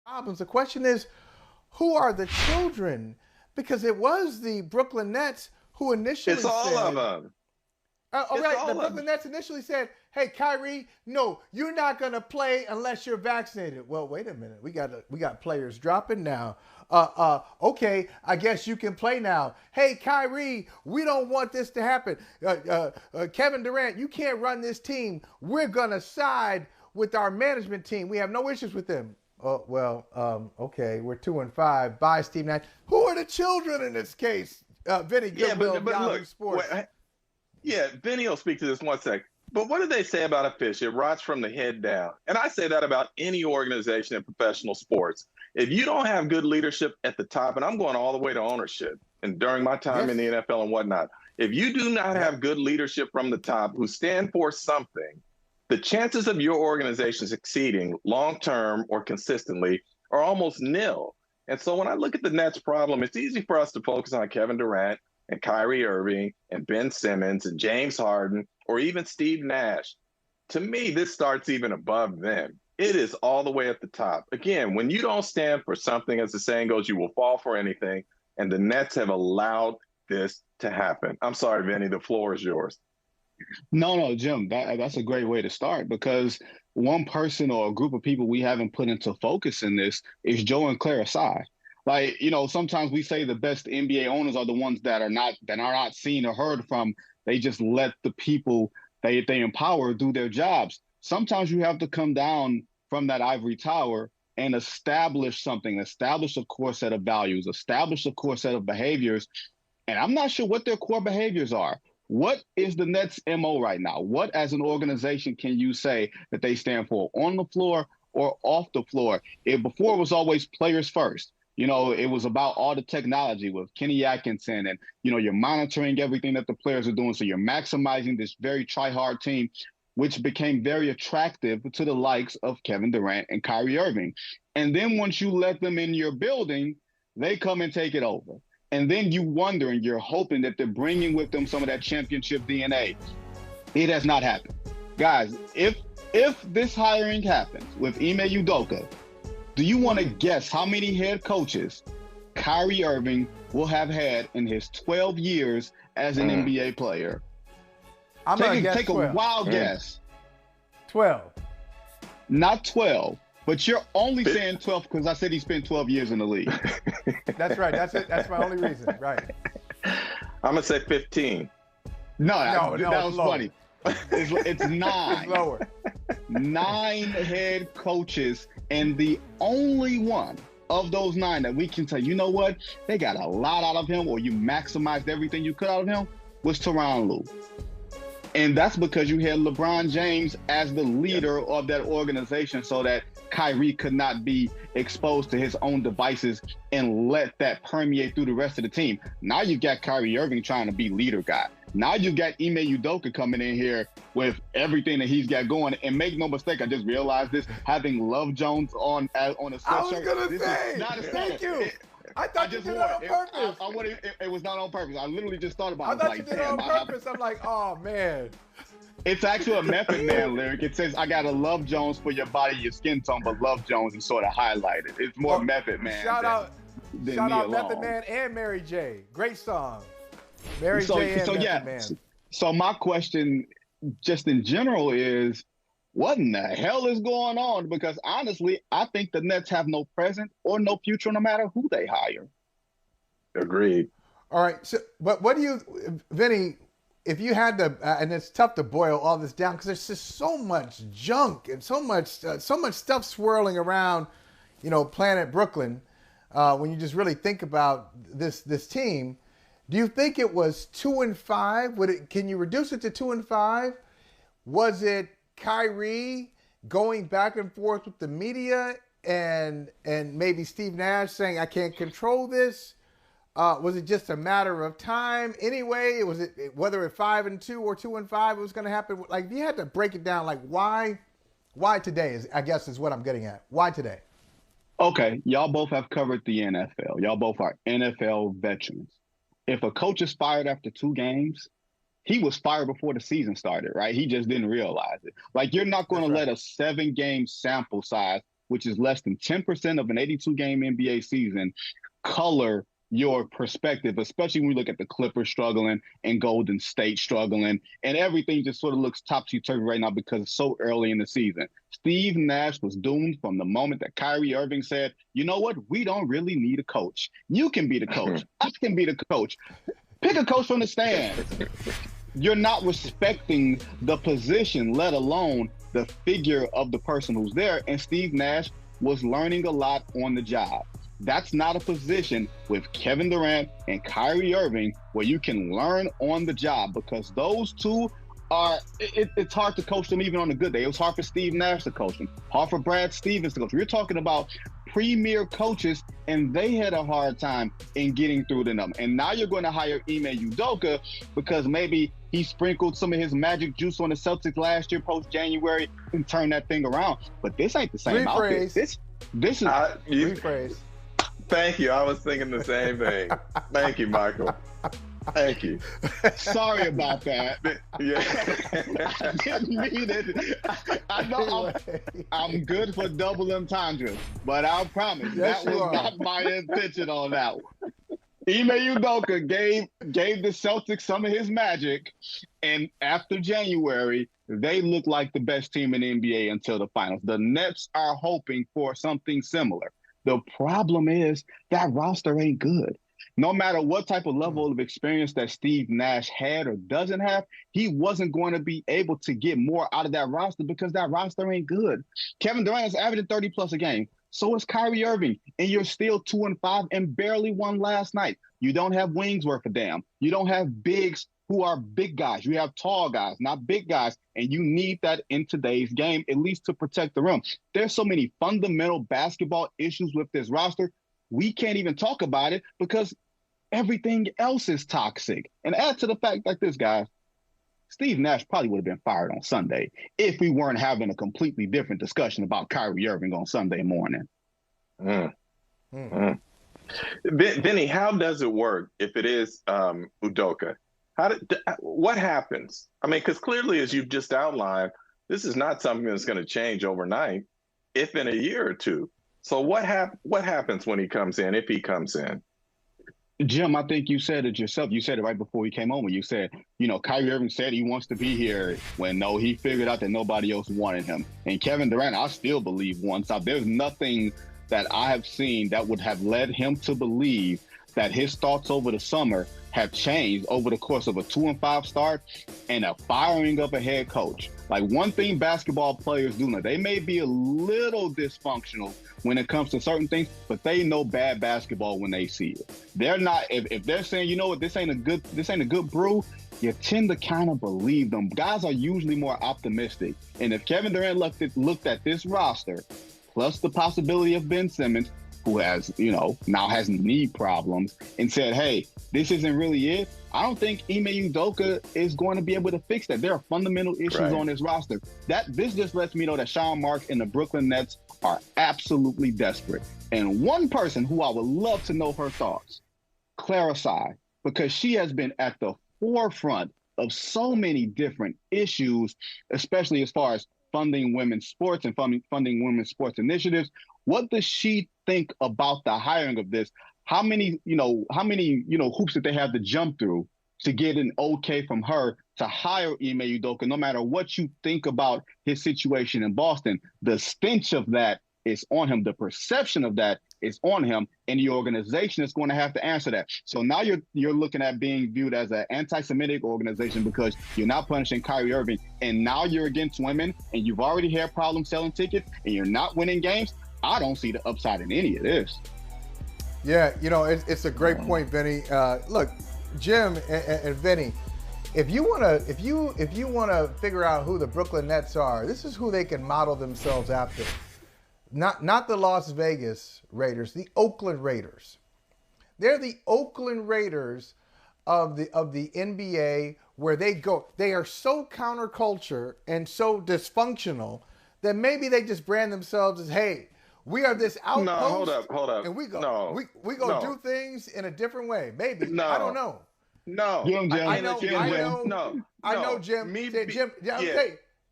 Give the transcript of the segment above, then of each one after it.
problems. The question is, who are the children? Because it was the Brooklyn Nets who It's initially all of said, them. all It's right, the all of them. Brooklyn Nets initially said, hey, Kyrie, no, you're not going to play unless you're vaccinated. Well, wait a minute. We got players dropping now. Okay, I guess you can play now. Hey, Kyrie, we don't want this to happen. Kevin Durant, you can't run this team. We're going to side with our management team. We have no issues with them. Oh, well, okay, we're 2-5. Bye, Steve Nash. Who are the children in this case? Vinny Yeah, Goodwill of but Yahoo look, Sports. yeah, Benny will speak to this one sec. But what do they say about a fish? It rots from the head down. And I say that about any organization in professional sports. If you don't have good leadership at the top, and I'm going all the way to ownership and during my time Yes. in the NFL and whatnot, if you do not Yep. have good leadership from the top who stand for something, the chances of your organization succeeding long term or consistently are almost nil. And so when I look at the Nets problem, it's easy for us to focus on Kevin Durant and Kyrie Irving and Ben Simmons and James Harden or even Steve Nash. To me, this starts even above them. It is all the way at the top. Again, when you don't stand for something, as the saying goes, you will fall for anything. And the Nets have allowed this to happen. I'm sorry, Vinny, the floor is yours. No, Jim, that's a great way to start because one person or a group of people we haven't put into focus in this is Joe and Clara Tsai. Like, sometimes we say the best NBA owners are the ones that are not seen or heard from. They just let the people they empower do their jobs. Sometimes you have to come down from that ivory tower and establish something, establish a core set of values, establish a core set of behaviors. And I'm not sure what their core behaviors are. What is the Nets' MO right now? What, as an organization, can you say that they stand for on the floor or off the floor? Before it was always players first. It was about all the technology with Kenny Atkinson and, you're monitoring everything that the players are doing. So you're maximizing this very try-hard team, which became very attractive to the likes of Kevin Durant and Kyrie Irving. And then once you let them in your building, they come and take it over. And then you wonder and you're hoping that they're bringing with them some of that championship DNA. It has not happened. Guys, if this hiring happens with Ime Udoka, do you want to guess how many head coaches Kyrie Irving will have had in his 12 years as an NBA player? I'm going to guess Take 12. a wild guess. 12. Not 12. But you're only saying 12 because I said he spent 12 years in the league. That's right. That's it. That's my only reason. Right. I'm going to say 15. No, that was lower. funny. It's 9. It's lower. 9 head coaches, and the only one of those 9 that we can say, you know what, they got a lot out of him, or you maximized everything you could out of him, was Tyronn Lue. And that's because you had LeBron James as the leader of that organization so that Kyrie could not be exposed to his own devices and let that permeate through the rest of the team. Now you got Kyrie Irving trying to be leader guy. Now you got Ime Udoka coming in here with everything that he's got going. And make no mistake, I just realized this, having Love Jones on a sweatshirt. I was going to say, thank you. I thought you did it on purpose. It was not on purpose. I literally just thought about I it. thought you did it on purpose. I'm like, oh, man. It's actually a Method Man lyric. It says, I got a Love Jones for your body, your skin tone, but Love Jones is sort of highlighted. It's more Method Man. Shout out Method Man and Mary J. Great song. Mary J. and Method Man. So my question just in general is, what in the hell is going on? Because honestly, I think the Nets have no present or no future no matter who they hire. Agreed. All right. So, but what do you, Vinny, if you had to, and it's tough to boil all this down because there's just so much junk and so much stuff swirling around, Planet Brooklyn. When you just really think about this team, do you think it was 2-5? Can you reduce it to 2-5? Was it Kyrie going back and forth with the media and maybe Steve Nash saying, I can't control this? Was it just a matter of time anyway? Was it whether at 5-2 or 2-5 it was going to happen? Like, if you had to break it down, like why today is what I'm getting at. Why today? Okay, y'all both have covered the NFL. Y'all both are NFL veterans. If a coach is fired after 2 games, he was fired before the season started, right? He just didn't realize it. Like, you're not going to let a 7-game sample size which is less than 10% of an 82-game NBA season, color your perspective, especially when you look at the Clippers struggling and Golden State struggling, and everything just sort of looks topsy-turvy right now because it's so early in the season. Steve Nash was doomed from the moment that Kyrie Irving said, you know what, we don't really need a coach. You can be the coach. I can be the coach. Pick a coach from the stands. You're not respecting the position, let alone the figure of the person who's there. And Steve Nash was learning a lot on the job. That's not a position with Kevin Durant and Kyrie Irving where you can learn on the job, because those two are, it's hard to coach them even on a good day. It was hard for Steve Nash to coach them, hard for Brad Stevens to coach them. You're talking about premier coaches, and they had a hard time in getting through to them. And now you're going to hire Ime Udoka because maybe he sprinkled some of his magic juice on the Celtics last year post-January and turned that thing around. But this ain't the same outfit. This is rephrase. Thank you. I was thinking the same thing. Thank you, Michael. Thank you. Sorry about that. Yeah. I didn't mean it. I know I'm good for double entendres, but I promise that was not my intention on that one. Ime Udoka gave the Celtics some of his magic, and after January, they look like the best team in the NBA until the finals. The Nets are hoping for something similar. The problem is that roster ain't good. No matter what type of level of experience that Steve Nash had or doesn't have, he wasn't going to be able to get more out of that roster because that roster ain't good. Kevin Durant is averaging 30-plus a game. So is Kyrie Irving, and you're still 2-5 and barely won last night. You don't have wings worth a damn. You don't have bigs who are big guys. You have tall guys, not big guys, and you need that in today's game, at least to protect the rim. There's so many fundamental basketball issues with this roster. We can't even talk about it because everything else is toxic. And add to the fact like this, guys, Steve Nash probably would have been fired on Sunday if we weren't having a completely different discussion about Kyrie Irving on Sunday morning. Vinny, how does it work if it is Udoka? What happens? I mean, because clearly, as you've just outlined, this is not something that's going to change overnight, if in a year or two. So what happens when he comes in, if he comes in? Jim, I think you said it yourself. You said it right before he came on when you said, Kyrie Irving said he wants to be here when he figured out that nobody else wanted him. And Kevin Durant, I still believe wants out. There's nothing that I have seen that would have led him to believe that his thoughts over the summer have changed over the course of a 2-5 start and a firing of a head coach. Like, one thing basketball players do know, they may be a little dysfunctional when it comes to certain things, but they know bad basketball when they see it. They're not, if they're saying, you know what, this ain't a good brew, you tend to kind of believe them. Guys are usually more optimistic. And if Kevin Durant looked at this roster, plus the possibility of Ben Simmons, who has, now has knee problems, and said, hey, this isn't really it, I don't think Ime Udoka is going to be able to fix that. There are fundamental issues on this roster. This just lets me know that Sean Marks and the Brooklyn Nets are absolutely desperate. And one person who I would love to know her thoughts, Clara Tsai, because she has been at the forefront of so many different issues, especially as far as funding women's sports and funding women's sports initiatives. What does she think about the hiring of this? How many hoops did they have to jump through to get an okay from her to hire Ime Udoka? No matter what you think about his situation in Boston, the stench of that is on him. The perception of that is on him, and the organization is going to have to answer that. So now you're looking at being viewed as an anti-Semitic organization because you're not punishing Kyrie Irving, and now you're against women, and you've already had problems selling tickets, and you're not winning games. I don't see the upside in any of this. Yeah, it's a great point, Vinny. Look, Jim and Vinny, if you wanna figure out who the Brooklyn Nets are, this is who they can model themselves after. Not the Las Vegas Raiders, the Oakland Raiders. They're the Oakland Raiders of the NBA, where they are so counterculture and so dysfunctional that maybe they just brand themselves as, hey, we are this outpost. No, hold up. And we go, no, we go do things in a different way. Maybe. No. I don't know. No. I know, Jim. Jim,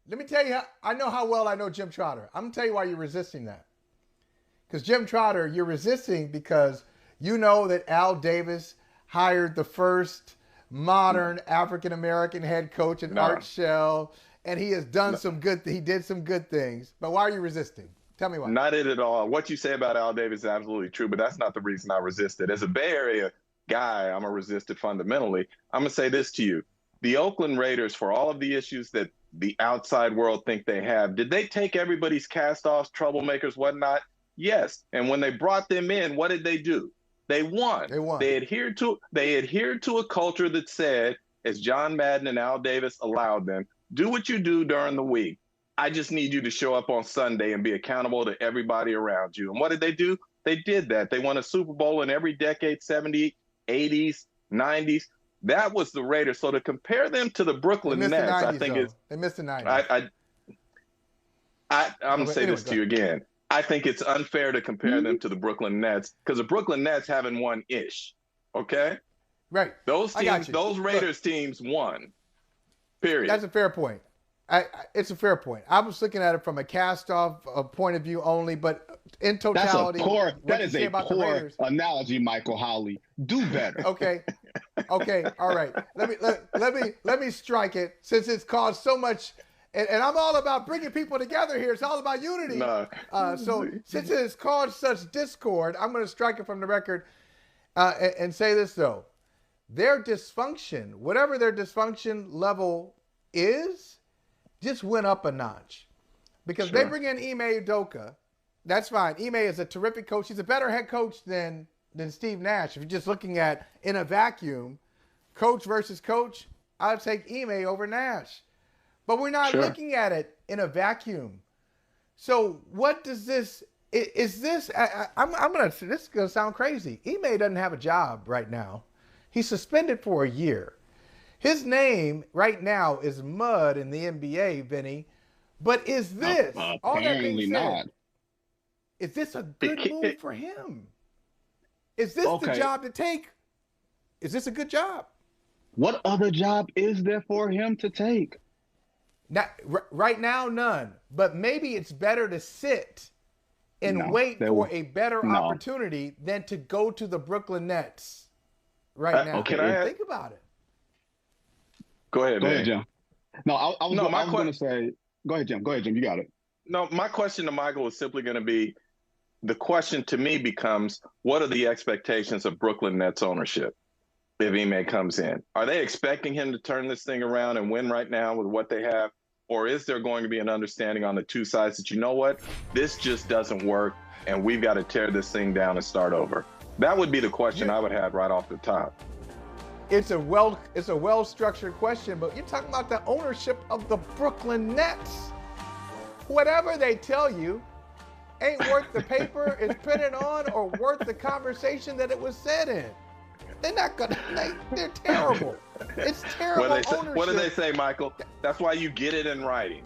let me tell you, I know how well I know Jim Trotter. I'm going to tell you why you're resisting that. Because Jim Trotter, you're resisting because you know that Al Davis hired the first modern African-American head coach in Art Shell, and he has done he did some good things. But why are you resisting? Tell me why. Not it at all. What you say about Al Davis is absolutely true, but that's not the reason I resisted. As a Bay Area guy, I'm a resisted fundamentally. I'm going to say this to you. The Oakland Raiders, for all of the issues that the outside world think they have, did they take everybody's cast-offs, troublemakers, whatnot? Yes. And when they brought them in, what did they do? They won. They adhered to a culture that said, as John Madden and Al Davis allowed them, do what you do during the week. I just need you to show up on Sunday and be accountable to everybody around you. And what did they do? They did that. They won a Super Bowl in every decade, 70s, 80s, 90s. That was the Raiders. So to compare them to the Brooklyn Nets, I think they missed the 90s. I'm going to say this to you again. I think it's unfair to compare them to the Brooklyn Nets because the Brooklyn Nets haven't won ish. Okay? Right. Those teams, those Raiders teams won. Period. That's a fair point. It's a fair point. I was looking at it from a cast-off point of view only, but in totality, that is a poor analogy, Michael Howley. Do better. Okay. All right. Let me strike it since it's caused so much. And I'm all about bringing people together here. It's all about unity. No. So since it has caused such discord, I'm going to strike it from the record and say this, though. Their dysfunction, whatever their dysfunction level is, just went up a notch. Because they bring in Ime Udoka. That's fine. Ime is a terrific coach. He's a better head coach than Steve Nash. If you're just looking at, in a vacuum, coach versus coach, I'd take Ime over Nash. But we're not looking at it in a vacuum. So what does this, is this, this is going to sound crazy. Ime doesn't have a job right now. He's suspended for a year. His name right now is mud in the NBA, Vinny. But is this, all that being said, is this a good move for him? Is this the job to take? Is this a good job? What other job is there for him to take? Right now, none. But maybe it's better to sit and wait for a better opportunity than to go to the Brooklyn Nets right now. Think about it. Go ahead, Jim. No, I was going to say, go ahead, Jim. You got it. No, my question to Michael is simply going to be, the question to me becomes, what are the expectations of Brooklyn Nets ownership if Ime comes in? Are they expecting him to turn this thing around and win right now with what they have? Or is there going to be an understanding on the two sides that, you know what, this just doesn't work and we've got to tear this thing down and start over? That would be the question I would have right off the top. It's a well-structured question, but you're talking about the ownership of the Brooklyn Nets. Whatever they tell you ain't worth the paper it's printed on or worth the conversation that it was said in. They're not gonna. They're terrible. It's terrible ownership. What do they say, Michael? That's why you get it in writing.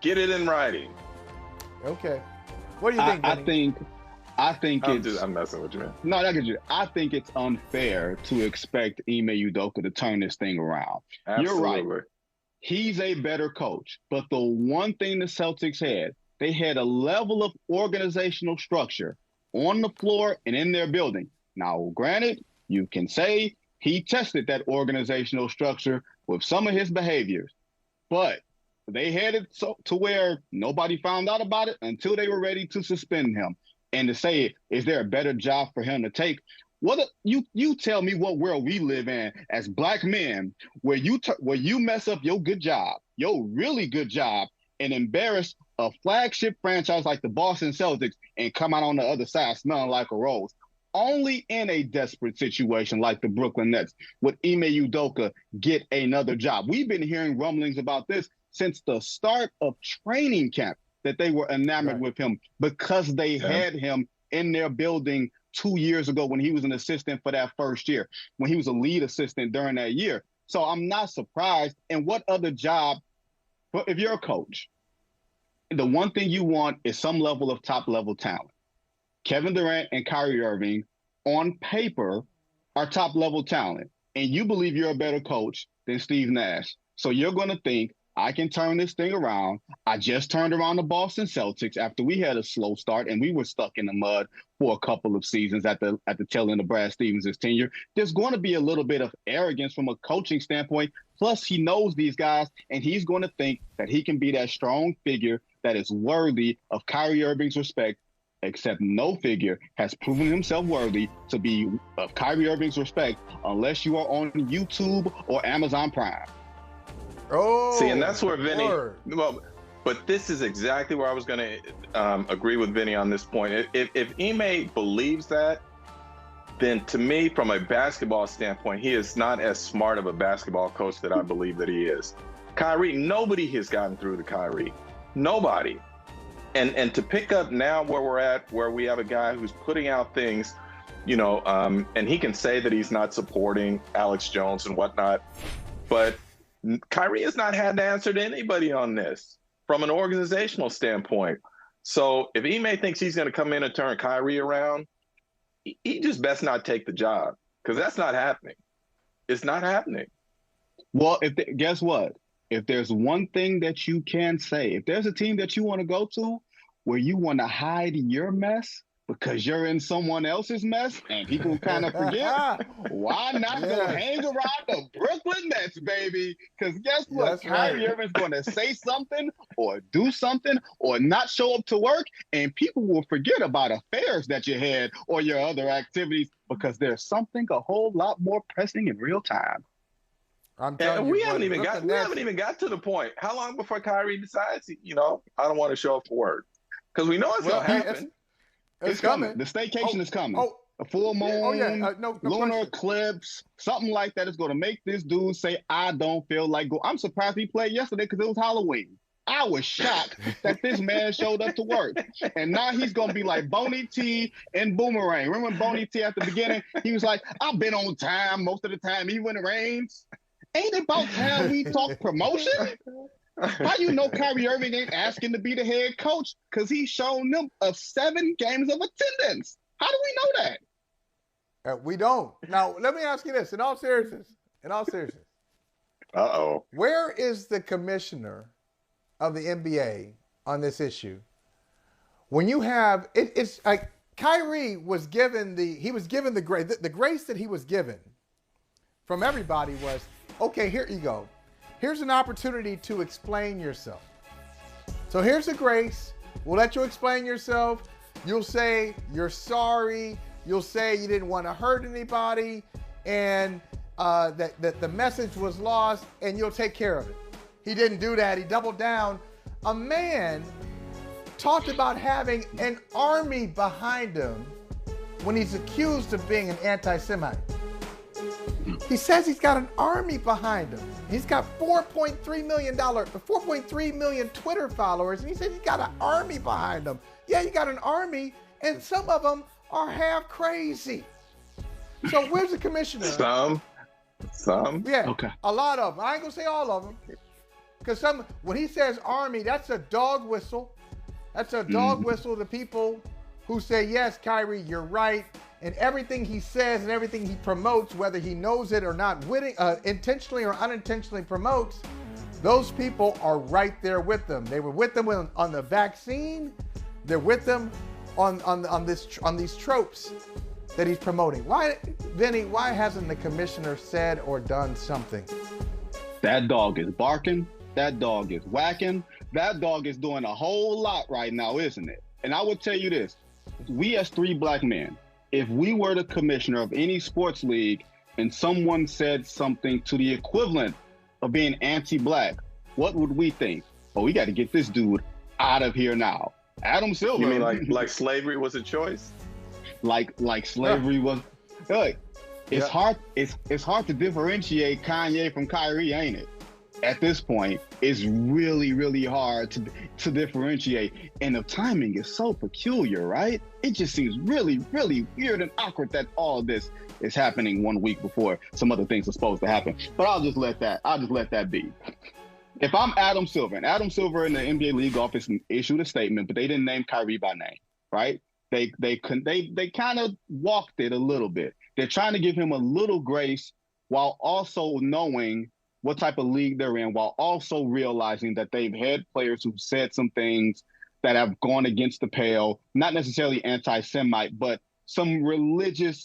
Get it in writing. Okay. What do you think, Vinny? I think I'm messing with you, man. No, I get you. I think it's unfair to expect Ime Udoka to turn this thing around. Absolutely. You're right. He's a better coach. But the one thing the Celtics had, they had a level of organizational structure on the floor and in their building. Now, granted, you can say he tested that organizational structure with some of his behaviors, but they had it to where nobody found out about it until they were ready to suspend him. And to say, is there a better job for him to take? You tell me what world we live in as black men, where you mess up your good job, your really good job, and embarrass a flagship franchise like the Boston Celtics and come out on the other side smelling like a rose. Only in a desperate situation like the Brooklyn Nets would Ime Udoka get another job. We've been hearing rumblings about this since the start of training camp, that they were enamored with him because they had him in their building 2 years ago when he was an assistant for that first year, when he was a lead assistant during that year. So I'm not surprised. And what other job, but if you're a coach, the one thing you want is some level of top-level talent. Kevin Durant and Kyrie Irving, on paper, are top-level talent. And you believe you're a better coach than Steve Nash. So you're going to think I can turn this thing around. I just turned around the Boston Celtics after we had a slow start and we were stuck in the mud for a couple of seasons at the tail end of Brad Stevens' tenure. There's going to be a little bit of arrogance from a coaching standpoint. Plus, he knows these guys, and he's going to think that he can be that strong figure that is worthy of Kyrie Irving's respect, except no figure has proven himself worthy to be of Kyrie Irving's respect unless you are on YouTube or Amazon Prime. Oh, see, and that's where Vinny. Well, but this is exactly where I was going to agree with Vinny on this point. If Ime believes that, then to me, from a basketball standpoint, he is not as smart of a basketball coach that I believe that he is. Kyrie, nobody has gotten through to Kyrie. Nobody. And to pick up now where we're at, where we have a guy who's putting out things, and he can say that he's not supporting Alex Jones and whatnot, but Kyrie has not had to answer to anybody on this from an organizational standpoint. So if Ime thinks he's going to come in and turn Kyrie around, he just best not take the job, because that's not happening. It's not happening. Well, guess what? If there's one thing that you can say, if there's a team that you want to go to where you want to hide your mess because you're in someone else's mess and people kind of forget, why not go hang around the Brooklyn Nets, baby? Because guess what? That's Kyrie right. Irving's going to say something or do something or not show up to work, and people will forget about affairs that you had or your other activities because there's something a whole lot more pressing in real time. I'm telling you, we haven't even got to the point. How long before Kyrie decides, I don't want to show up for work? Because we know it's going to happen. It's coming. The staycation is coming. A full moon, lunar eclipse, something like that is going to make this dude say, I don't feel like go. I'm surprised he played yesterday because it was Halloween. I was shocked that this man showed up to work. And now he's going to be like Boney T and Boomerang. Remember when Boney T at the beginning, he was like, I've been on time most of the time, even when it rains. Ain't it about time we talk promotion? How you know Kyrie Irving ain't asking to be the head coach? Because he's shown them 7 games of attendance. How do we know that? We don't. Now, let me ask you this, in all seriousness. Uh-oh. Where is the commissioner of the NBA on this issue? When you have, it's like Kyrie was given the grace. The grace that he was given from everybody was, okay, here you go. Here's an opportunity to explain yourself. So here's the grace. We'll let you explain yourself. You'll say you're sorry. You'll say you didn't want to hurt anybody and that the message was lost, and you'll take care of it. He didn't do that. He doubled down. A man talked about having an army behind him when he's accused of being an anti-Semite. He says he's got an army behind him. He's got $4.3 million Twitter followers, and he says he's got an army behind him. Yeah, you got an army, and some of them are half crazy. So where's the commissioner? Some. Yeah, okay. A lot of them. I ain't gonna say all of them, because when he says army, that's a dog whistle. That's a dog whistle to people who say, yes, Kyrie, you're right. And everything he says and everything he promotes, whether he knows it or not, intentionally or unintentionally promotes, those people are right there with them. They were with them on the vaccine. They're with them on these tropes that he's promoting. Why, Vinny? Why hasn't the commissioner said or done something? That dog is barking. That dog is whacking. That dog is doing a whole lot right now, isn't it? And I will tell you this: we as 3 black men, if we were the commissioner of any sports league and someone said something to the equivalent of being anti-black, what would we think? Oh, we got to get this dude out of here now. Adam Silver. You mean like slavery was a choice? Like slavery was. Look, it's hard. It's hard to differentiate Kanye from Kyrie, ain't it? At this point, it's really, really hard to differentiate. And the timing is so peculiar, right? It just seems really, really weird and awkward that all of this is happening 1 week before some other things are supposed to happen. But I'll just let that be. If I'm Adam Silver, and Adam Silver in the NBA league office issued a statement, but they didn't name Kyrie by name, right? They kind of walked it a little bit. They're trying to give him a little grace while also knowing what type of league they're in, while also realizing that they've had players who've said some things that have gone against the pale, not necessarily anti-Semite, but some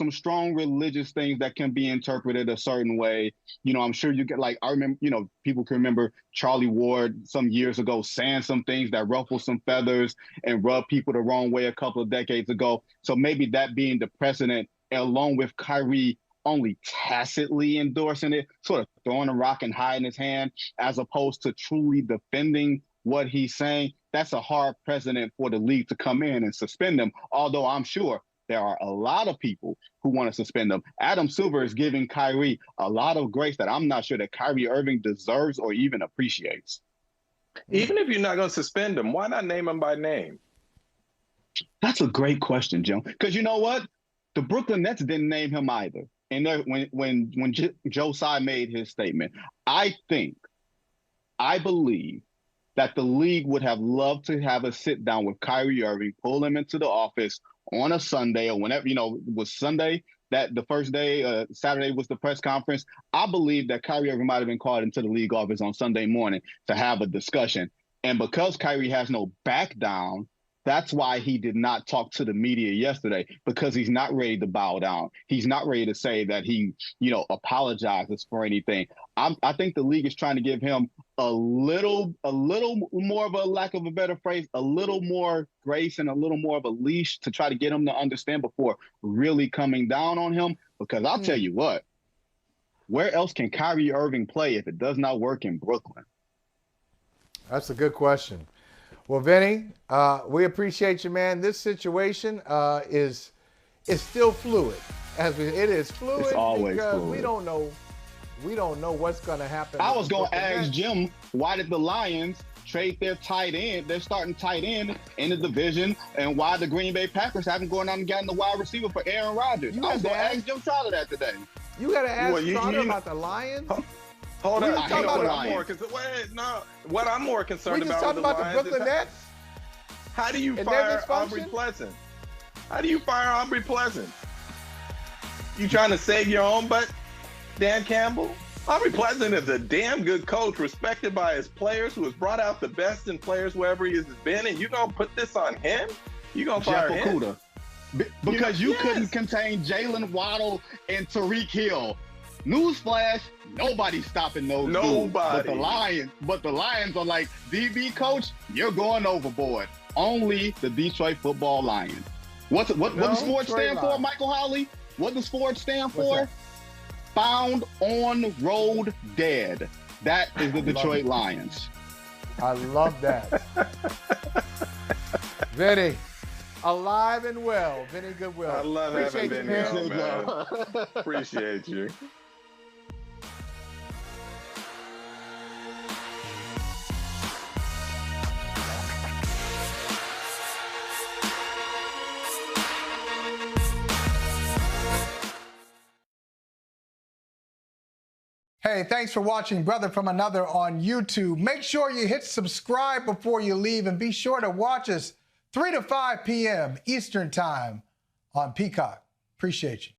strong religious things that can be interpreted a certain way. I'm sure you get, like, I remember, people can remember Charlie Ward some years ago saying some things that ruffled some feathers and rubbed people the wrong way a couple of decades ago. So maybe that being the precedent, along with Kyrie only tacitly endorsing it, sort of throwing a rock and hiding his hand, as opposed to truly defending what he's saying, that's a hard precedent for the league to come in and suspend him, although I'm sure there are a lot of people who want to suspend them. Adam Silver is giving Kyrie a lot of grace that I'm not sure that Kyrie Irving deserves or even appreciates. Even if you're not going to suspend him, why not name him by name? That's a great question, Jim. Because you know what? The Brooklyn Nets didn't name him either. And when Joe Tsai made his statement, I believe that the league would have loved to have a sit down with Kyrie Irving, pull him into the office on a Sunday or whenever, was Sunday that the first day, Saturday was the press conference. I believe that Kyrie Irving might have been called into the league office on Sunday morning to have a discussion. And because Kyrie has no back down, that's why he did not talk to the media yesterday, because he's not ready to bow down. He's not ready to say that he, apologizes for anything. I think the league is trying to give him a little more of a, lack of a better phrase, a little more grace and a little more of a leash to try to get him to understand before really coming down on him. Because I'll tell you what, where else can Kyrie Irving play if it does not work in Brooklyn? That's a good question. Well, Vinny, we appreciate you, man. This situation is still fluid. It is fluid. It's always because fluid. We don't know what's going to happen. I was going to ask Jim, why did the Lions trade their tight end, their starting tight end in the division, and why the Green Bay Packers haven't gone out and gotten the wide receiver for Aaron Rodgers? I was going to ask Jim Trotter that today. You got to ask Trotter about the Lions? Hold on. What I'm more concerned about. We just talking about the Brooklyn Nets. How do you fire Aubrey Pleasant? You trying to save your own butt, Dan Campbell? Aubrey Pleasant is a damn good coach, respected by his players, who has brought out the best in players wherever he has been, and you gonna put this on him? You gonna fire him? Because you couldn't contain Jalen Waddle and Tariq Hill. Newsflash, nobody's stopping those dudes. But the Lions are like, DB coach, you're going overboard. Only the Detroit Football Lions. What does Ford stand for, Michael Howley? What does Ford stand for? Found on road dead. That is the Detroit Lions. I love that. Vinny, alive and well. Vinny Goodwill. I love having Vinny on, man. Appreciate you. Hey, thanks for watching Brother from Another on YouTube. Make sure you hit subscribe before you leave, and be sure to watch us 3 to 5 p.m. Eastern Time on Peacock. Appreciate you.